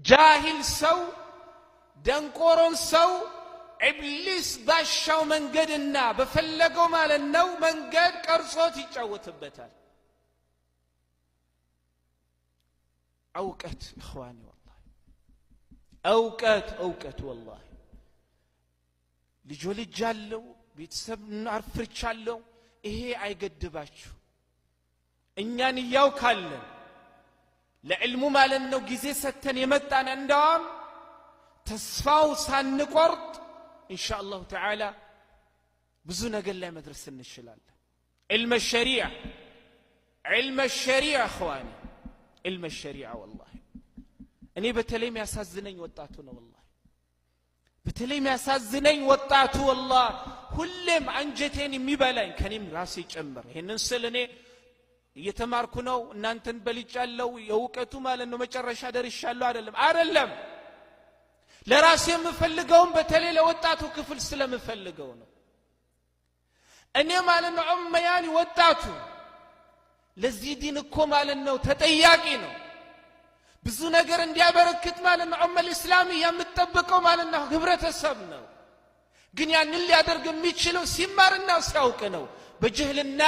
ጃሂል ሰው ደንቆሮን ሰው ኢብሊስ ባሻው መንገድና በፈለገው ማለት ነው መንገድ ቀርጾት ይጫወትበታል። እውቀት ኢኽዋኒ ወላሂ እውቀት ወላሂ ልጅ አለው ቤተሰብ አፍርቻለሁ ይሄ አይገድባችሁ። እኛን ያውካለን ለዕልሙ ማለት ነው ጊዜ ሰተን የመጣን እንደውም ተስፋው ሳንቆርጥ ኢንሻአላህ ተዓላ ብዙ ነገር ላይ መድረስ እንችላለን። علم الشريعة اخواني علم الشريعة والله እኔ በተለይ የሚያሳዝነኝ ወጣቱ ነው والله በተለይ የሚያሳዝነኝ ወጣቱ والله ሁሌም አንጀቴን የሚበላኝ ከኔም ራሴ ጨምር ይሄንን ስል እኔ እየተማርኩ ነው እናንተን በልጫለው የውቀቱ ማለት ነው መጨረሻ ደርሻለሁ አይደለም ለራሴ የምፈልገውን በተለይ ለወጣቱ ክፍል ስለምፈልገው ነው። እኔ ማለት ነው ኡመያኒ ወጣቱ ለዚህ ዲን እኮ ማለት ነው ተጠያቂ ነው። ብዙ ነገር እንዲያበረክት ማለት ነው ኡመል እስላሚ የምትጠብቀው ማለት ነው ህብረተሰብ ነው። ግን ያንን ሊያደርግ የሚችለው ሲማርና ሲያውቅ ነው። በጅህልና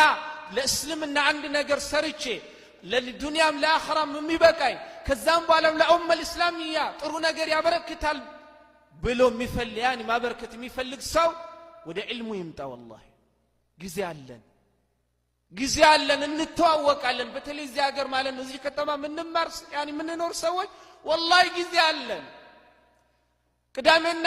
ለእስልምና አንድ ነገር ሰርቼ ለዱንያም ለአኺራም የሚበቃኝ ከዛም በኋላም ለኡመል እስላሚያ ጥሩ ነገር ያበረክታል ብሎ የሚፈልግ ያኒ ማበረከት የሚፈልግ ሰው ወደ ዒልሙ ይምጣ። والله ጊዜ አለን እንተዋወቃለን። በተለይ እዚህ ሀገር ማለት ነው እዚህ ከተማ ምንማር ያኒ ምንኖር ሰዎች والله ጊዜ አለን ቅዳሜና